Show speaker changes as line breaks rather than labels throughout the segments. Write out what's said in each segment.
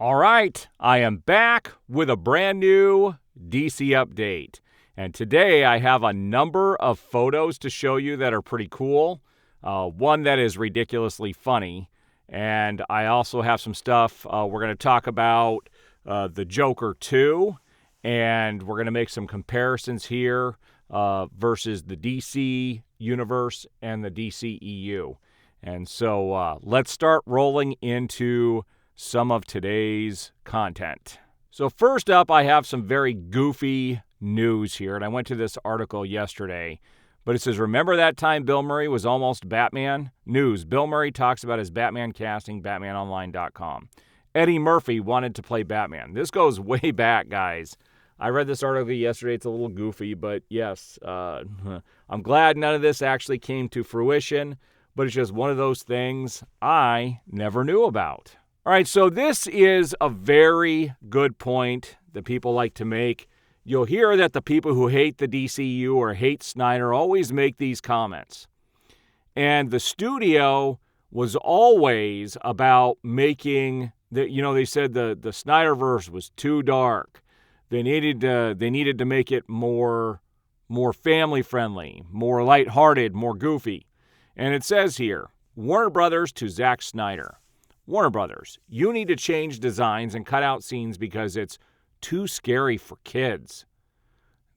All right, I am back with a brand new DC update. And today I have a number of photos to show you that are pretty cool. One that is ridiculously funny. And I also have some stuff we're going to talk about the Joker 2. And we're going to make some comparisons here versus the DC universe and the DCEU. And so let's start rolling into some of today's content. So first up, I have some very goofy news here, and I went to this article yesterday, but it says, remember that time Bill Murray was almost Batman? News, Bill Murray talks about his Batman casting, BatmanOnline.com. Eddie Murphy wanted to play Batman. This goes way back, guys. I read this article yesterday. It's a little goofy, but yes, I'm glad none of this actually came to fruition, but it's just one of those things I never knew about. All right, so this is a very good point that people like to make. You'll hear that the people who hate the DCU or hate Snyder always make these comments. And the studio was always about making, they said the Snyderverse was too dark. They needed to make it more family-friendly, more lighthearted, more goofy. And it says here, Warner Brothers to Zack Snyder. Warner Brothers, you need to change designs and cut out scenes because it's too scary for kids.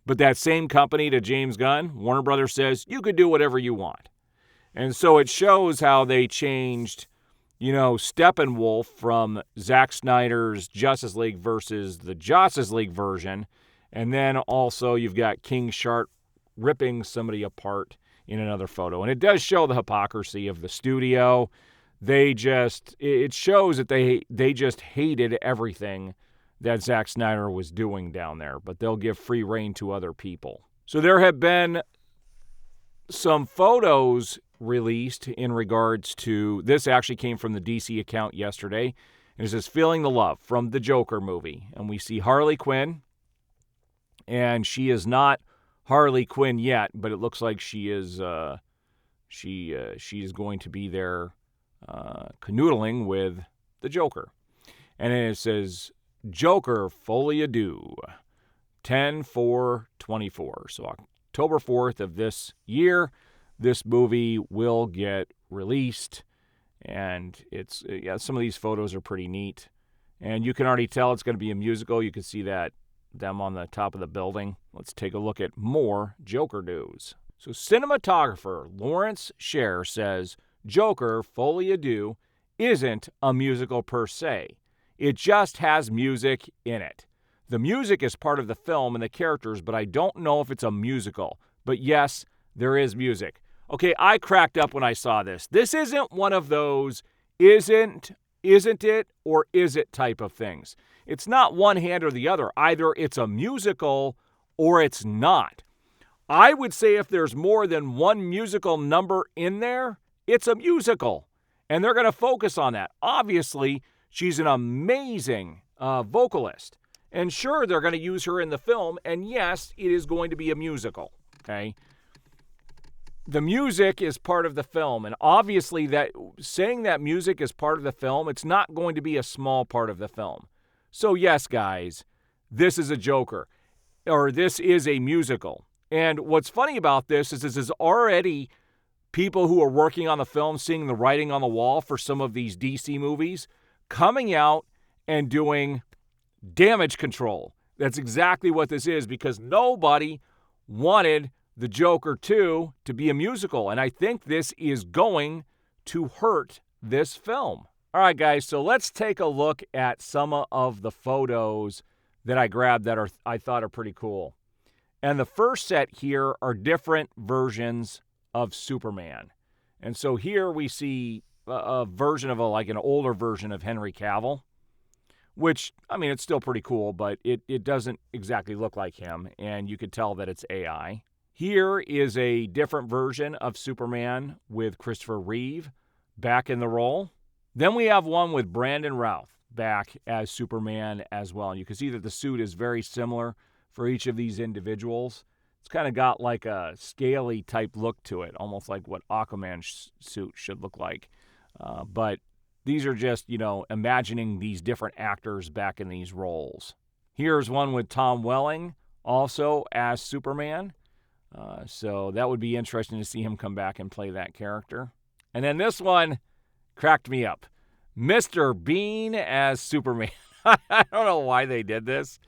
But that same company to James Gunn, Warner Brothers says, you could do whatever you want. And so it shows how they changed, Steppenwolf from Zack Snyder's Justice League versus the Justice League version. And then also you've got King Shark ripping somebody apart in another photo. And it does show the hypocrisy of the studio. It shows that they just hated everything that Zack Snyder was doing down there, but they'll give free rein to other people. So there have been some photos released in regards to, this actually came from the DC account yesterday, and it says, Feeling the Love from the Joker movie. And we see Harley Quinn, and she is not Harley Quinn yet, but it looks like she is going to be there canoodling with the Joker. And then it says, Joker Folie Due, 10/4/24. So October 4th of this year, this movie will get released. And some of these photos are pretty neat. And you can already tell it's going to be a musical. You can see them on the top of the building. Let's take a look at more Joker news. So cinematographer Lawrence Sher says, Joker Folie Due isn't a musical per se. It just has music in it. The music is part of the film and the characters, but I don't know if it's a musical. But yes, there is music. Okay, I cracked up when I saw this. This isn't one of those isn't it or is it type of things. It's not one hand or the other. Either it's a musical or it's not. I would say if there's more than one musical number in there, it's a musical, and they're going to focus on that. Obviously, she's an amazing vocalist, and sure, they're going to use her in the film, and yes, it is going to be a musical, okay? The music is part of the film, and obviously saying that music is part of the film, it's not going to be a small part of the film. So yes, guys, this is a Joker, or this is a musical. And what's funny about this is already people who are working on the film, seeing the writing on the wall for some of these DC movies, coming out and doing damage control. That's exactly what this is, because nobody wanted the Joker 2 to be a musical, and I think this is going to hurt this film. All right, guys, so let's take a look at some of the photos that I grabbed that I thought are pretty cool. And the first set here are different versions of Superman. And so here we see a version of an older version of Henry Cavill, which, I mean, it's still pretty cool, but it doesn't exactly look like him, and you could tell that it's AI. Here is a different version of Superman with Christopher Reeve back in the role. Then we have one with Brandon Routh back as Superman as well. And you can see that the suit is very similar for each of these individuals. It's kind of got like a scaly type look to it, almost like what Aquaman's suit should look like. But these are just, imagining these different actors back in these roles. Here's one with Tom Welling, also as Superman. So that would be interesting to see him come back and play that character. And then this one cracked me up. Mr. Bean as Superman. I don't know why they did this,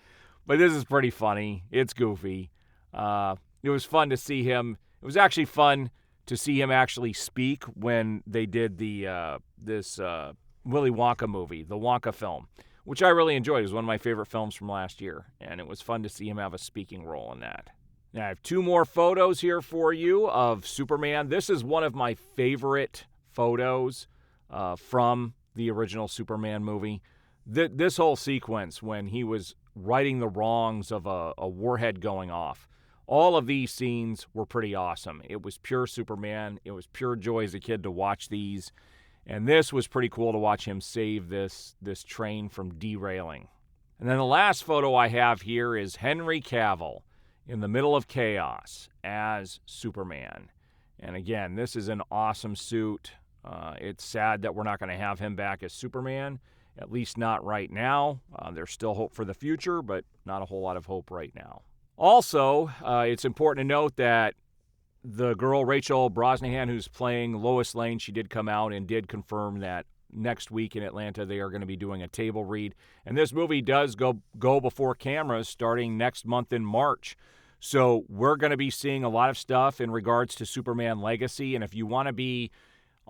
but this is pretty funny. It's goofy. It was fun to see him. It was actually fun to see him actually speak when they did this Willy Wonka movie, the Wonka film, which I really enjoyed. It was one of my favorite films from last year, and it was fun to see him have a speaking role in that. Now, I have 2 more photos here for you of Superman. This is one of my favorite photos from the original Superman movie. This whole sequence when he was righting the wrongs of a warhead going off, all of these scenes were pretty awesome. It was pure Superman. It was pure joy as a kid to watch these. And this was pretty cool to watch him save this train from derailing. And then the last photo I have here is Henry Cavill in the middle of chaos as Superman. And again, this is an awesome suit. It's sad that we're not going to have him back as Superman, at least not right now. There's still hope for the future, but not a whole lot of hope right now. Also, it's important to note that the girl, Rachel Brosnahan, who's playing Lois Lane, she did come out and did confirm that next week in Atlanta they are going to be doing a table read. And this movie does go before cameras starting next month in March. So we're going to be seeing a lot of stuff in regards to Superman Legacy. And if you want to be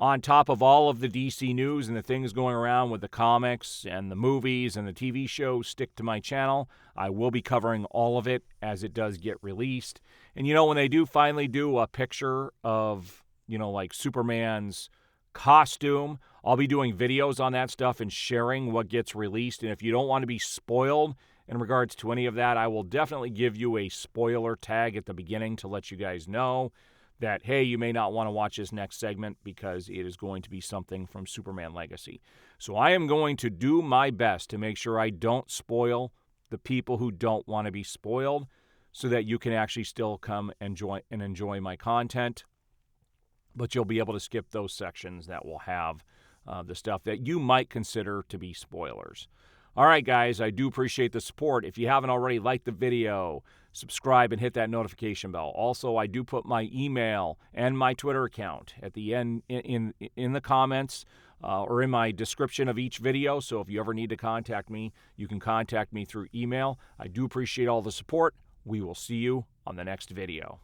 on top of all of the DC news and the things going around with the comics and the movies and the TV shows, stick to my channel. I will be covering all of it as it does get released. And, when they do finally do a picture of, like Superman's costume, I'll be doing videos on that stuff and sharing what gets released. And if you don't want to be spoiled in regards to any of that, I will definitely give you a spoiler tag at the beginning to let you guys know that, hey, you may not want to watch this next segment because it is going to be something from Superman Legacy. So I am going to do my best to make sure I don't spoil the people who don't want to be spoiled so that you can actually still come enjoy my content. But you'll be able to skip those sections that will have the stuff that you might consider to be spoilers. All right, guys, I do appreciate the support. If you haven't already, like the video, subscribe, and hit that notification bell. Also, I do put my email and my Twitter account at the end in the comments or in my description of each video. So if you ever need to contact me, you can contact me through email. I do appreciate all the support. We will see you on the next video.